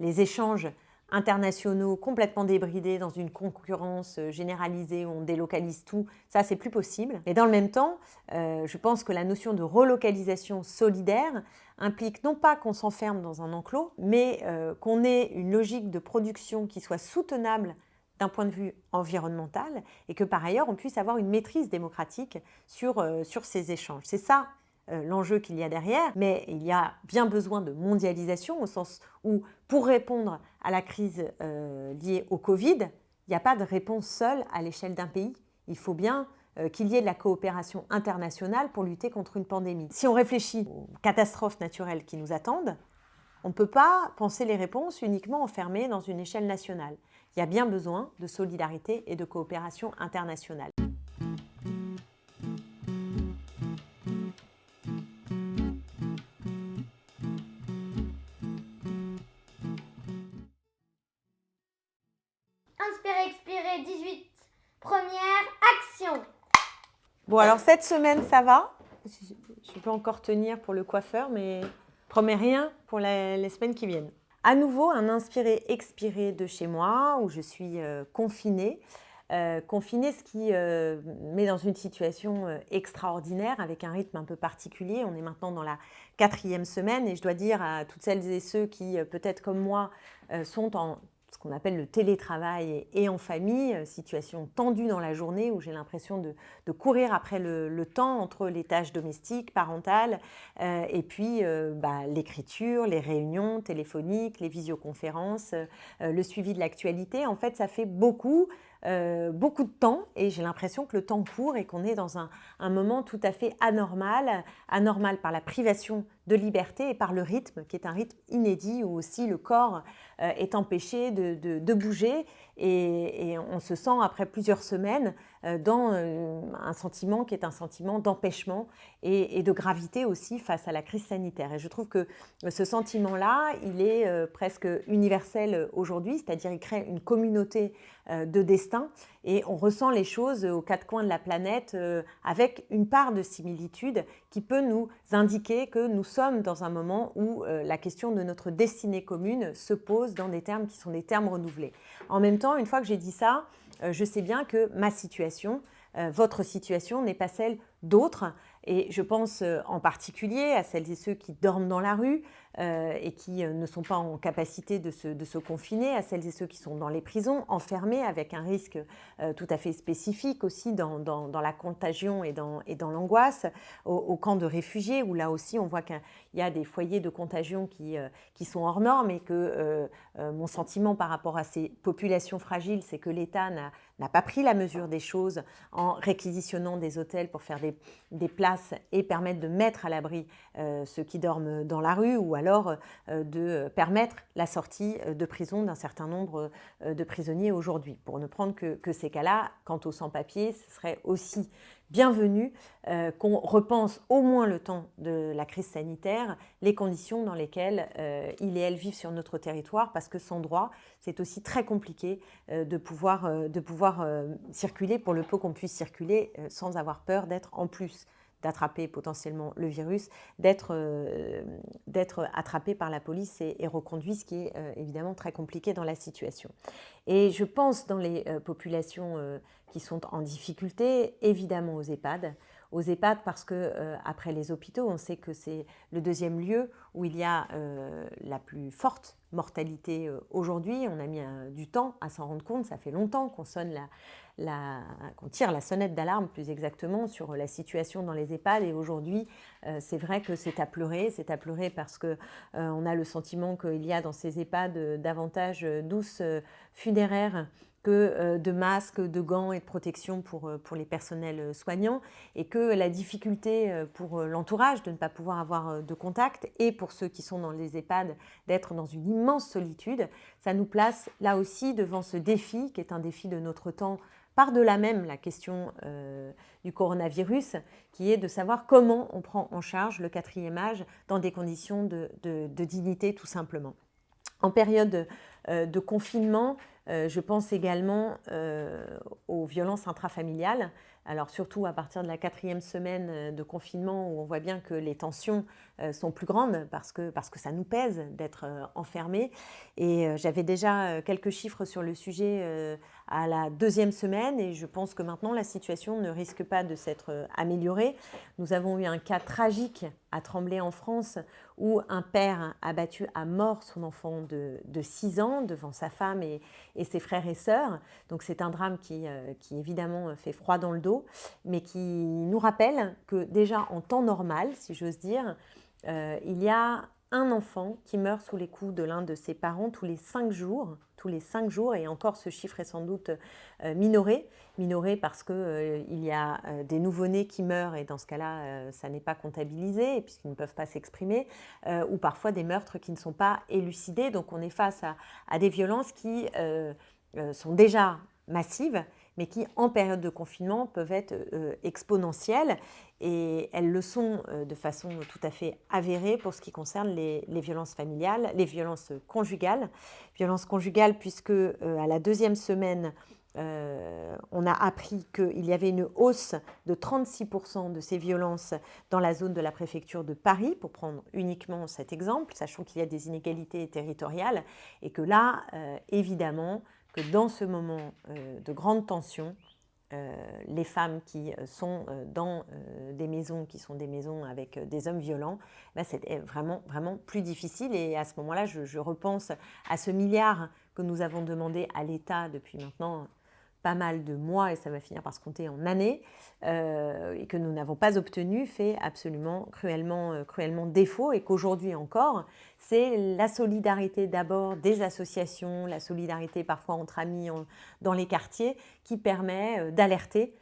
les échanges internationaux complètement débridés dans une concurrence généralisée où on délocalise tout, ça c'est plus possible. Et dans le même temps, je pense que la notion de relocalisation solidaire implique non pas qu'on s'enferme dans un enclos, mais qu'on ait une logique de production qui soit soutenable d'un point de vue environnemental et que par ailleurs on puisse avoir une maîtrise démocratique sur ces échanges. C'est ça l'enjeu qu'il y a derrière, mais il y a bien besoin de mondialisation au sens où pour répondre à la crise liée au Covid, il n'y a pas de réponse seule à l'échelle d'un pays. Il faut bien qu'il y ait de la coopération internationale pour lutter contre une pandémie. Si on réfléchit aux catastrophes naturelles qui nous attendent, on ne peut pas penser les réponses uniquement enfermées dans une échelle nationale. Il y a bien besoin de solidarité et de coopération internationale. Inspirer, expirer, 18. Première action. Bon, alors cette semaine, ça va. Je peux encore tenir pour le coiffeur, mais je promets rien pour les semaines qui viennent. À nouveau, un inspirer-expirer de chez moi, où je suis confinée. Confinée, ce qui met dans une situation extraordinaire, avec un rythme un peu particulier. On est maintenant dans la 4e semaine et je dois dire à toutes celles et ceux qui, peut-être comme moi, sont en ce qu'on appelle le télétravail et en famille, situation tendue dans la journée où j'ai l'impression de courir après le temps entre les tâches domestiques, parentales, et puis l'écriture, les réunions téléphoniques, les visioconférences, le suivi de l'actualité. En fait, ça fait beaucoup de temps et j'ai l'impression que le temps court et qu'on est dans un moment tout à fait anormal par la privation de liberté et par le rythme qui est un rythme inédit où aussi le corps est empêché de bouger et on se sent après plusieurs semaines dans un sentiment qui est un sentiment d'empêchement et de gravité aussi face à la crise sanitaire. Et je trouve que ce sentiment-là, il est presque universel aujourd'hui, c'est-à-dire il crée une communauté de destin et on ressent les choses aux quatre coins de la planète avec une part de similitude qui peut nous indiquer que nous sommes dans un moment où la question de notre destinée commune se pose dans des termes qui sont des termes renouvelés. En même temps, une fois que j'ai dit ça, je sais bien que ma situation, votre situation n'est pas celle d'autres. Et je pense en particulier à celles et ceux qui dorment dans la rue et qui ne sont pas en capacité de se confiner, à celles et ceux qui sont dans les prisons, enfermés avec un risque tout à fait spécifique aussi dans la contagion et dans l'angoisse, aux camps de réfugiés où là aussi on voit qu'il y a des foyers de contagion qui sont hors normes et que mon sentiment par rapport à ces populations fragiles, c'est que l'État n'a pas pris la mesure des choses en réquisitionnant des hôtels pour faire des places et permettre de mettre à l'abri ceux qui dorment dans la rue ou alors de permettre la sortie de prison d'un certain nombre de prisonniers aujourd'hui. Pour ne prendre que ces cas-là, quant aux sans-papiers, ce serait aussi bienvenu qu'on repense au moins le temps de la crise sanitaire, les conditions dans lesquelles ils et elles vivent sur notre territoire, parce que sans droit, c'est aussi très compliqué de pouvoir circuler pour le peu qu'on puisse circuler sans avoir peur d'être en plus d'attraper potentiellement le virus, d'être attrapé par la police et reconduit, ce qui est évidemment très compliqué dans la situation. Et je pense dans les populations qui sont en difficulté, évidemment aux EHPAD parce que après les hôpitaux, on sait que c'est le deuxième lieu où il y a la plus forte mortalité aujourd'hui. On a mis du temps à s'en rendre compte, ça fait longtemps qu'on qu'on tire la sonnette d'alarme plus exactement sur la situation dans les EHPAD et aujourd'hui c'est vrai que c'est à pleurer parce qu'on a le sentiment qu'il y a dans ces EHPAD davantage douces funéraires que de masques, de gants et de protection pour les personnels soignants et que la difficulté pour l'entourage de ne pas pouvoir avoir de contact et pour ceux qui sont dans les EHPAD d'être dans une immense solitude, ça nous place là aussi devant ce défi qui est un défi de notre temps par-delà même la question du coronavirus, qui est de savoir comment on prend en charge le 4e âge dans des conditions de dignité tout simplement. En période de confinement, Je pense également aux violences intrafamiliales. Alors surtout à partir de la 4e semaine de confinement où on voit bien que les tensions sont plus grandes parce que ça nous pèse d'être enfermés. Et j'avais déjà quelques chiffres sur le sujet à la 2e semaine et je pense que maintenant la situation ne risque pas de s'être améliorée. Nous avons eu un cas tragique à Tremblay en France où un père a battu à mort son enfant de 6 ans devant sa femme et ses frères et sœurs. Donc c'est un drame qui évidemment fait froid dans le dos, mais qui nous rappelle que déjà en temps normal, si j'ose dire, il y a un enfant qui meurt sous les coups de l'un de ses parents tous les 5 jours, et encore ce chiffre est sans doute minoré parce qu'il y a des nouveau-nés qui meurent et dans ce cas-là, ça n'est pas comptabilisé puisqu'ils ne peuvent pas s'exprimer, ou parfois des meurtres qui ne sont pas élucidés. Donc on est face à des violences qui sont déjà massives, mais qui, en période de confinement, peuvent être exponentielles. Et elles le sont de façon tout à fait avérée pour ce qui concerne les violences familiales, les violences conjugales. Violences conjugales puisque à la 2e semaine, on a appris qu'il y avait une hausse de 36% de ces violences dans la zone de la préfecture de Paris, pour prendre uniquement cet exemple, sachant qu'il y a des inégalités territoriales et que là, évidemment, que dans ce moment de grande tension, les femmes qui sont dans des maisons qui sont des maisons avec des hommes violents, c'est vraiment, vraiment plus difficile. Et à ce moment-là, je repense à ce milliard que nous avons demandé à l'État depuis maintenant pas mal de mois, et ça va finir par se compter en années, et que nous n'avons pas obtenu, fait absolument cruellement défaut, et qu'aujourd'hui encore, c'est la solidarité d'abord des associations, la solidarité parfois entre amis dans les quartiers, qui permet d'alerter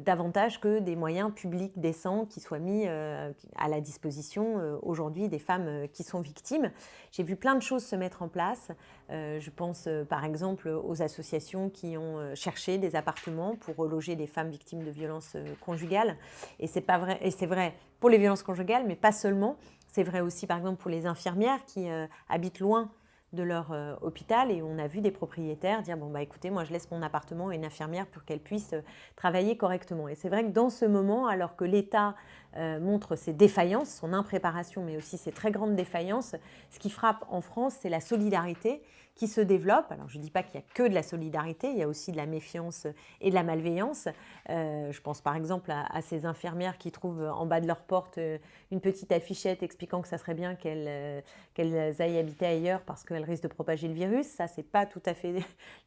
davantage que des moyens publics décents qui soient mis à la disposition aujourd'hui des femmes qui sont victimes. J'ai vu plein de choses se mettre en place. Je pense par exemple aux associations qui ont cherché des appartements pour reloger des femmes victimes de violences conjugales. Et c'est vrai pour les violences conjugales, mais pas seulement. C'est vrai aussi par exemple pour les infirmières qui habitent loin de leur hôpital, et on a vu des propriétaires dire bon écoutez, moi je laisse mon appartement à une infirmière pour qu'elle puisse travailler correctement. Et c'est vrai que dans ce moment, alors que l'État montre ses défaillances, son impréparation, mais aussi ses très grandes défaillances, ce qui frappe en France, c'est la solidarité qui se développe. Alors je ne dis pas qu'il n'y a que de la solidarité, il y a aussi de la méfiance et de la malveillance. Je pense par exemple à ces infirmières qui trouvent en bas de leur porte une petite affichette expliquant que ça serait bien qu'elles aillent habiter ailleurs parce qu'elles risquent de propager le virus. Ça, ce n'est pas tout à fait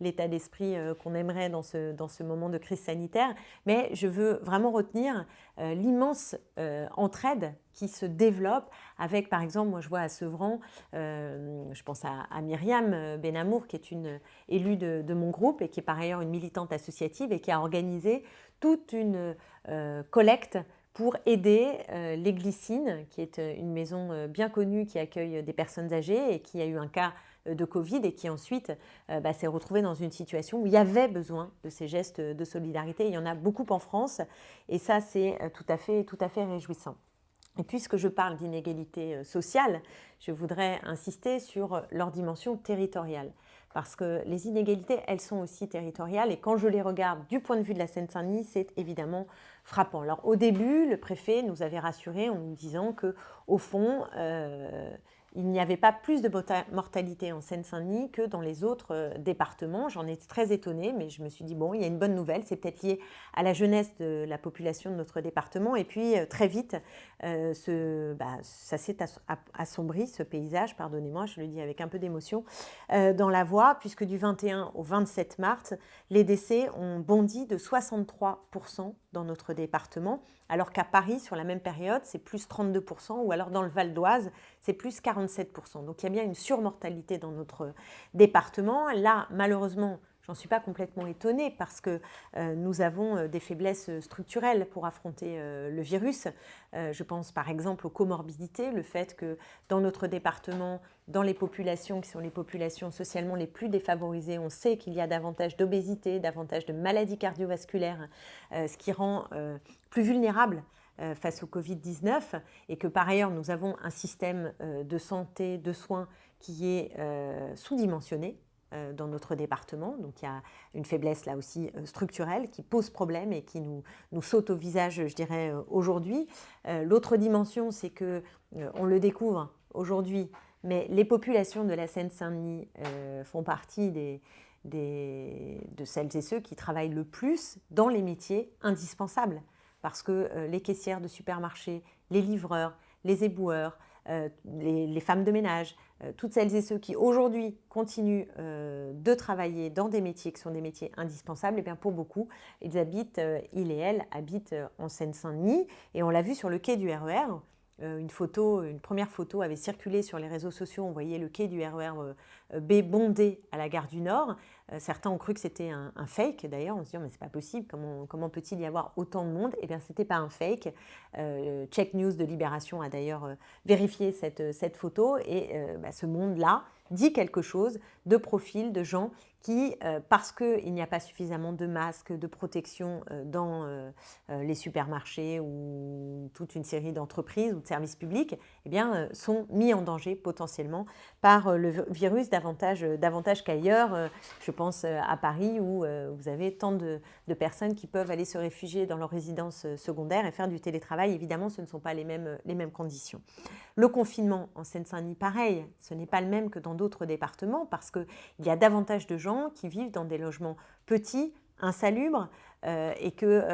l'état d'esprit qu'on aimerait dans ce moment de crise sanitaire. Mais je veux vraiment retenir l'immense entraide qui se développe avec, par exemple, moi je vois à Sevran, je pense à Myriam Benamour, qui est une élue de mon groupe et qui est par ailleurs une militante associative et qui a organisé toute une collecte pour aider les Glycines, qui est une maison bien connue qui accueille des personnes âgées et qui a eu un cas de Covid et qui ensuite s'est retrouvée dans une situation où il y avait besoin de ces gestes de solidarité. Il y en a beaucoup en France et ça, c'est tout à fait réjouissant. Et puisque je parle d'inégalité sociale, je voudrais insister sur leur dimension territoriale. Parce que les inégalités, elles sont aussi territoriales. Et quand je les regarde du point de vue de la Seine-Saint-Denis, c'est évidemment frappant. Alors au début, le préfet nous avait rassurés en nous disant qu'au fond, il n'y avait pas plus de mortalité en Seine-Saint-Denis que dans les autres départements. J'en étais très étonnée, mais je me suis dit, bon, il y a une bonne nouvelle, c'est peut-être lié à la jeunesse de la population de notre département. Et puis, très vite, ça s'est assombri, ce paysage, pardonnez-moi, je le dis avec un peu d'émotion, dans la voix, puisque du 21 au 27 mars, les décès ont bondi de 63% dans notre département, alors qu'à Paris, sur la même période, c'est plus 32%, ou alors dans le Val d'Oise, c'est plus 47%. Donc il y a bien une surmortalité dans notre département. Là, malheureusement, j'en suis pas complètement étonnée parce que nous avons des faiblesses structurelles pour affronter le virus. Je pense par exemple aux comorbidités, le fait que dans notre département, dans les populations qui sont les populations socialement les plus défavorisées, on sait qu'il y a davantage d'obésité, davantage de maladies cardiovasculaires, ce qui rend plus vulnérables face au Covid-19 et que par ailleurs nous avons un système de santé, de soins qui est sous-dimensionné. dans notre département. Donc il y a une faiblesse là aussi structurelle qui pose problème et qui nous saute au visage, je dirais, aujourd'hui. L'autre dimension, c'est que on le découvre aujourd'hui, mais les populations de la Seine-Saint-Denis font partie de celles et ceux qui travaillent le plus dans les métiers indispensables. Parce que les caissières de supermarchés, les livreurs, les éboueurs, les femmes de ménage, toutes celles et ceux qui aujourd'hui continuent de travailler dans des métiers qui sont des métiers indispensables, et bien pour beaucoup, ils et elles habitent en Seine-Saint-Denis. Et on l'a vu sur le quai du RER. Une première photo avait circulé sur les réseaux sociaux. On voyait le quai du RER B bondé à la gare du Nord. Certains ont cru que c'était un fake. D'ailleurs, on se dit mais c'est pas possible. Comment peut-il y avoir autant de monde? Eh bien, c'était pas un fake. Check News de Libération a d'ailleurs vérifié cette photo et ce monde-là dit quelque chose de profil de gens qui, parce qu'il n'y a pas suffisamment de masques, de protection dans les supermarchés ou toute une série d'entreprises ou de services publics, eh bien, sont mis en danger potentiellement par le virus davantage qu'ailleurs. Je pense à Paris où vous avez tant de personnes qui peuvent aller se réfugier dans leur résidence secondaire et faire du télétravail. Évidemment, ce ne sont pas les mêmes conditions. Le confinement en Seine-Saint-Denis, pareil, ce n'est pas le même que dans d'autres départements parce qu'il y a davantage de gens qui vivent dans des logements petits, insalubres, et que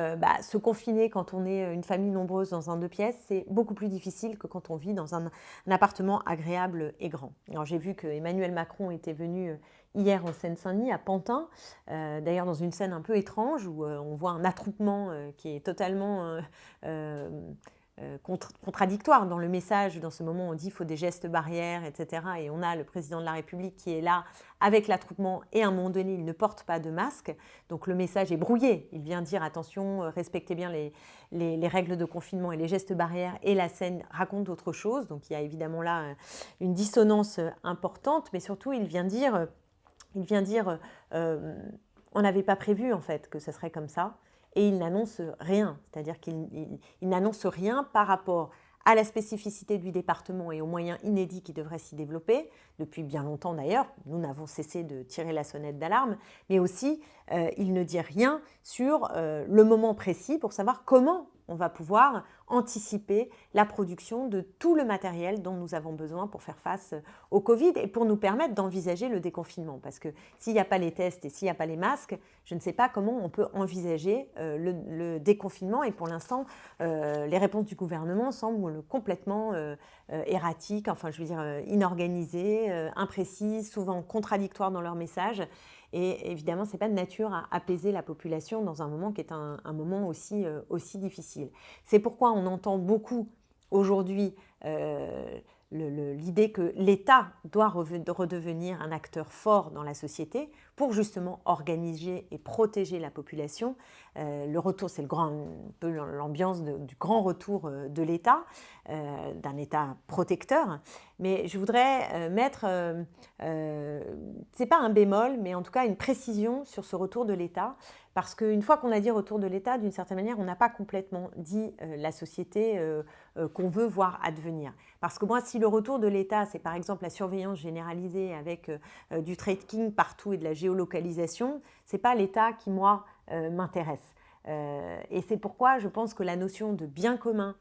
se confiner quand on est une famille nombreuse dans un 2 pièces, c'est beaucoup plus difficile que quand on vit dans un appartement agréable et grand. Alors j'ai vu que Emmanuel Macron était venu hier en Seine-Saint-Denis, à Pantin, d'ailleurs dans une scène un peu étrange où on voit un attroupement qui est totalement contradictoire dans le message. Dans ce moment, on dit qu'il faut des gestes barrières, etc. Et on a le président de la République qui est là avec l'attroupement et à un moment donné, il ne porte pas de masque. Donc le message est brouillé. Il vient dire attention, respectez bien les règles de confinement et les gestes barrières, et la scène raconte autre chose. Donc il y a évidemment là une dissonance importante, mais surtout il vient dire on n'avait pas prévu en fait que ce serait comme ça. Et il n'annonce rien, c'est-à-dire qu'il n'annonce rien par rapport à la spécificité du département et aux moyens inédits qui devraient s'y développer, depuis bien longtemps d'ailleurs, nous n'avons cessé de tirer la sonnette d'alarme, mais aussi il ne dit rien sur le moment précis pour savoir comment on va pouvoir anticiper la production de tout le matériel dont nous avons besoin pour faire face au Covid et pour nous permettre d'envisager le déconfinement. Parce que s'il n'y a pas les tests et s'il n'y a pas les masques, je ne sais pas comment on peut envisager le déconfinement. Et pour l'instant, les réponses du gouvernement semblent complètement erratiques, enfin je veux dire inorganisées, imprécises, souvent contradictoires dans leur message. Et évidemment, ce n'est pas de nature à apaiser la population dans un moment qui est un moment aussi difficile. C'est pourquoi on entend beaucoup aujourd'hui l'idée que l'État doit redevenir un acteur fort dans la société pour justement organiser et protéger la population. Le retour, c'est un peu l'ambiance du grand retour de l'État, d'un État protecteur. Mais je voudrais mettre, c'est pas un bémol, mais en tout cas une précision sur ce retour de l'État. Parce qu'une fois qu'on a dit retour de l'État, d'une certaine manière, on n'a pas complètement dit la société qu'on veut voir advenir. Parce que moi, si le retour de l'État, c'est par exemple la surveillance généralisée avec du tracking partout et de la géolocalisation, ce n'est pas l'État qui, moi, m'intéresse. Et c'est pourquoi je pense que la notion de bien commun,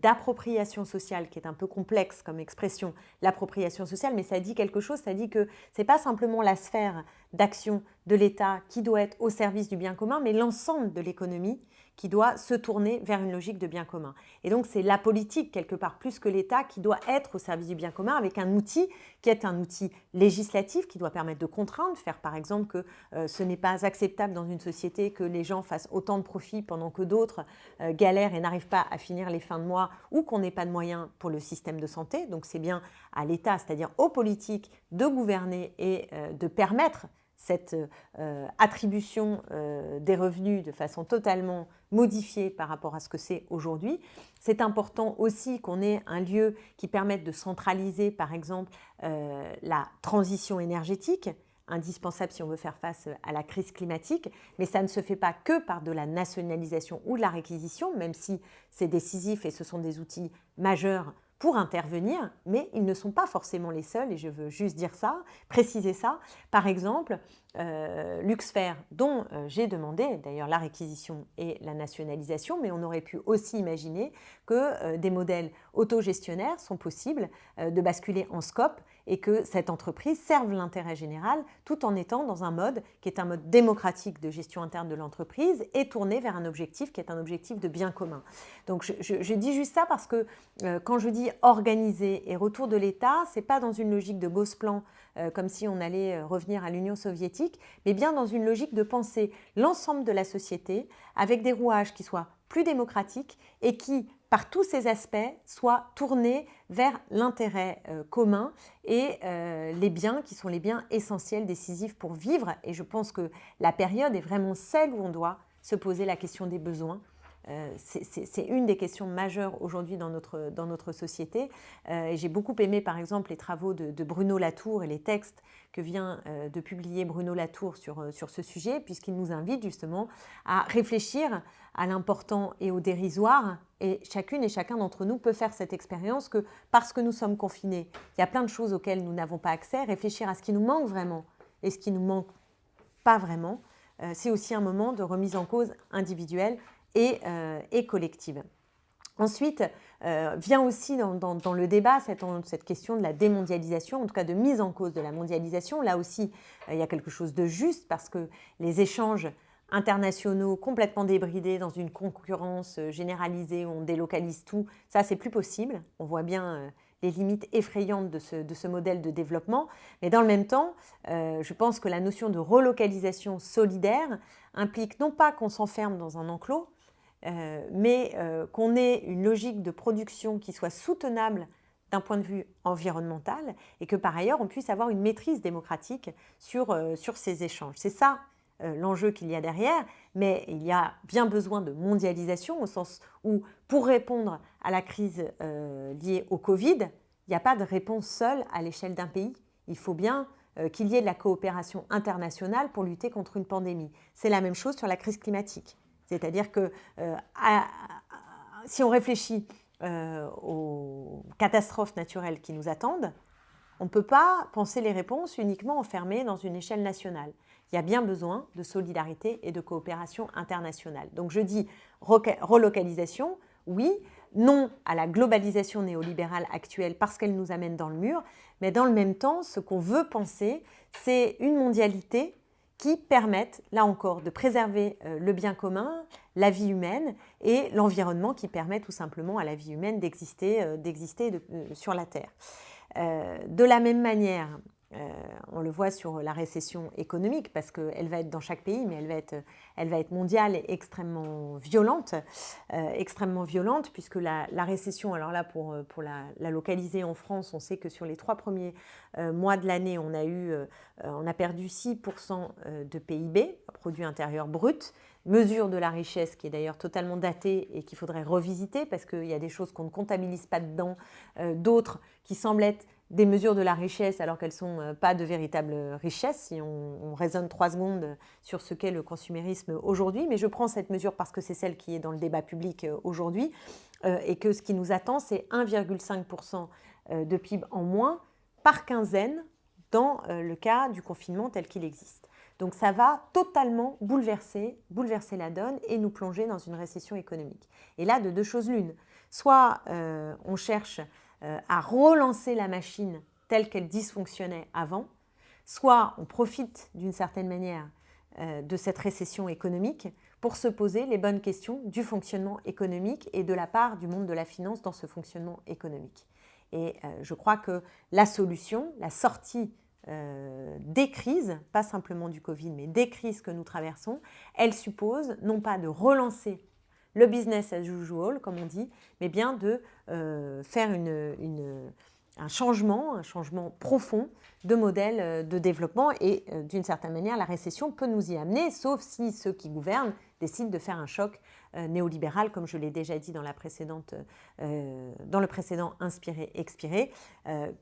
d'appropriation sociale, qui est un peu complexe comme expression, l'appropriation sociale, mais ça dit quelque chose, ça dit que ce n'est pas simplement la sphère d'action de l'État qui doit être au service du bien commun, mais l'ensemble de l'économie qui doit se tourner vers une logique de bien commun. Et donc c'est la politique, quelque part, plus que l'État, qui doit être au service du bien commun avec un outil qui est un outil législatif qui doit permettre de contraindre, faire par exemple que ce n'est pas acceptable dans une société que les gens fassent autant de profits pendant que d'autres galèrent et n'arrivent pas à finir les fins de mois ou qu'on n'ait pas de moyens pour le système de santé. Donc c'est bien à l'État, c'est-à-dire aux politiques, de gouverner et de permettre cette attribution des revenus de façon totalement modifiée par rapport à ce que c'est aujourd'hui. C'est important aussi qu'on ait un lieu qui permette de centraliser, par exemple, la transition énergétique, indispensable si on veut faire face à la crise climatique, mais ça ne se fait pas que par de la nationalisation ou de la réquisition, même si c'est décisif et ce sont des outils majeurs pour intervenir, mais ils ne sont pas forcément les seuls, et je veux juste dire ça, préciser ça. Par exemple, Luxfer, dont j'ai demandé d'ailleurs la réquisition et la nationalisation, mais on aurait pu aussi imaginer que des modèles autogestionnaires sont possibles, de basculer en scope, et que cette entreprise serve l'intérêt général tout en étant dans un mode qui est un mode démocratique de gestion interne de l'entreprise et tourné vers un objectif qui est un objectif de bien commun. Donc je dis juste ça parce que quand je dis organiser et retour de l'État, ce n'est pas dans une logique de Gosplan comme si on allait revenir à l'Union soviétique, mais bien dans une logique de penser l'ensemble de la société avec des rouages qui soient plus démocratiques et qui, par tous ces aspects, soient tournés vers l'intérêt commun et les biens qui sont les biens essentiels, décisifs pour vivre. Et je pense que la période est vraiment celle où on doit se poser la question des besoins. C'est une des questions majeures aujourd'hui dans notre société. Et j'ai beaucoup aimé, par exemple, les travaux de Bruno Latour et les textes que vient de publier Bruno Latour sur ce sujet, puisqu'il nous invite justement à réfléchir à l'important et au dérisoire. Et chacune et chacun d'entre nous peut faire cette expérience que parce que nous sommes confinés, il y a plein de choses auxquelles nous n'avons pas accès. Réfléchir à ce qui nous manque vraiment et ce qui ne nous manque pas vraiment, c'est aussi un moment de remise en cause individuelle et collective. Ensuite, vient aussi dans le débat cette question de la démondialisation, en tout cas de mise en cause de la mondialisation. Là aussi, il y a quelque chose de juste parce que les échanges internationaux complètement débridés dans une concurrence généralisée où on délocalise tout, ça, c'est plus possible. On voit bien les limites effrayantes de ce modèle de développement. Mais dans le même temps, je pense que la notion de relocalisation solidaire implique non pas qu'on s'enferme dans un enclos, mais qu'on ait une logique de production qui soit soutenable d'un point de vue environnemental et que par ailleurs on puisse avoir une maîtrise démocratique sur ces échanges. C'est ça l'enjeu qu'il y a derrière, mais il y a bien besoin de mondialisation au sens où pour répondre à la crise liée au Covid, il n'y a pas de réponse seule à l'échelle d'un pays. Il faut bien qu'il y ait de la coopération internationale pour lutter contre une pandémie. C'est la même chose sur la crise climatique. C'est-à-dire que si on réfléchit aux catastrophes naturelles qui nous attendent, on ne peut pas penser les réponses uniquement enfermées dans une échelle nationale. Il y a bien besoin de solidarité et de coopération internationale. Donc je dis relocalisation, oui, non à la globalisation néolibérale actuelle parce qu'elle nous amène dans le mur, mais dans le même temps, ce qu'on veut penser, c'est une mondialité qui permettent, là encore, de préserver le bien commun, la vie humaine et l'environnement qui permet tout simplement à la vie humaine d'exister sur la Terre. De la même manière, on le voit sur la récession économique parce qu'elle va être dans chaque pays, mais elle va être mondiale et extrêmement violente puisque la récession, alors là pour la localiser en France, on sait que sur les 3 premiers mois de l'année, on a perdu 6% de PIB, produit intérieur brut, mesure de la richesse qui est d'ailleurs totalement datée et qu'il faudrait revisiter parce qu'il y a des choses qu'on ne comptabilise pas dedans, d'autres qui semblent être des mesures de la richesse alors qu'elles ne sont pas de véritable richesse, si on raisonne 3 secondes sur ce qu'est le consumérisme aujourd'hui. Mais je prends cette mesure parce que c'est celle qui est dans le débat public aujourd'hui et que ce qui nous attend, c'est 1,5% de PIB en moins par quinzaine dans le cas du confinement tel qu'il existe. Donc ça va totalement bouleverser la donne et nous plonger dans une récession économique. Et là, de 2 choses l'une. Soit on cherche à relancer la machine telle qu'elle dysfonctionnait avant, soit on profite d'une certaine manière de cette récession économique pour se poser les bonnes questions du fonctionnement économique et de la part du monde de la finance dans ce fonctionnement économique. Et je crois que la solution, la sortie des crises, pas simplement du Covid, mais des crises que nous traversons, elle suppose non pas de relancer le business as usual, comme on dit, mais bien de faire un changement profond de modèle de développement. Et d'une certaine manière, la récession peut nous y amener, sauf si ceux qui gouvernent décident de faire un choc néolibéral, comme je l'ai déjà dit dans le précédent Inspirer-Expirer,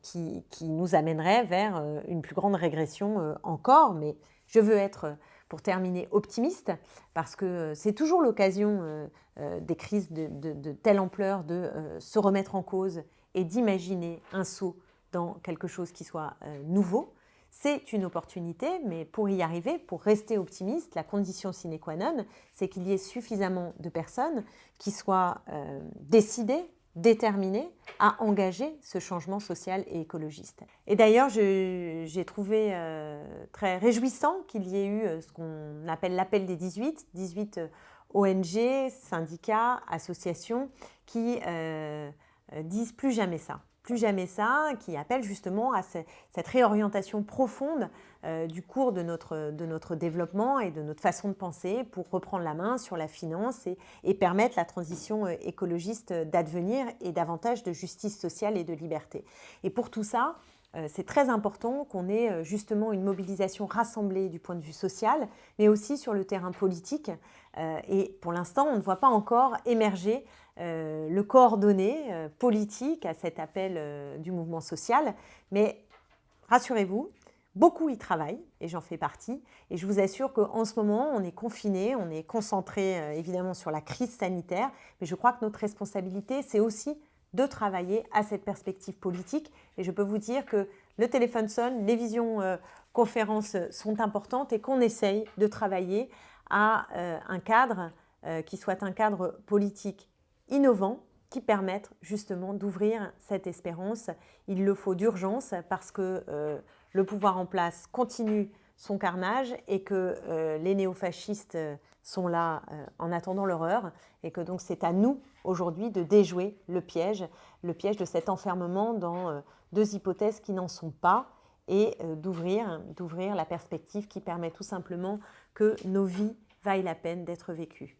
qui nous amènerait vers une plus grande régression encore. Mais je veux être, pour terminer, optimiste, parce que c'est toujours l'occasion des crises de telle ampleur de se remettre en cause et d'imaginer un saut dans quelque chose qui soit nouveau. C'est une opportunité, mais pour y arriver, pour rester optimiste, la condition sine qua non, c'est qu'il y ait suffisamment de personnes qui soient décidées, déterminées à engager ce changement social et écologiste. Et d'ailleurs, j'ai trouvé très réjouissant qu'il y ait eu ce qu'on appelle l'appel des 18 ONG, syndicats, associations qui disent plus jamais ça. Plus jamais ça, qui appellent justement à cette réorientation profonde du cours de notre développement et de notre façon de penser pour reprendre la main sur la finance et permettre la transition écologiste d'advenir et davantage de justice sociale et de liberté. Et pour tout ça, c'est très important qu'on ait justement une mobilisation rassemblée du point de vue social, mais aussi sur le terrain politique. Et pour l'instant, on ne voit pas encore émerger le coordonné politique à cet appel du mouvement social. Mais rassurez-vous, beaucoup y travaillent, et j'en fais partie. Et je vous assure qu'en ce moment, on est confinés, on est concentré évidemment sur la crise sanitaire, mais je crois que notre responsabilité, c'est aussi de travailler à cette perspective politique. Et je peux vous dire que le téléphone sonne, les visioconférences sont importantes et qu'on essaye de travailler à un cadre qui soit un cadre politique innovant, qui permette justement d'ouvrir cette espérance. Il le faut d'urgence parce que le pouvoir en place continue son carnage et que les néofascistes sont là en attendant leur heure et que donc c'est à nous aujourd'hui de déjouer le piège de cet enfermement dans deux hypothèses qui n'en sont pas et d'ouvrir la perspective qui permet tout simplement que nos vies vaillent la peine d'être vécues.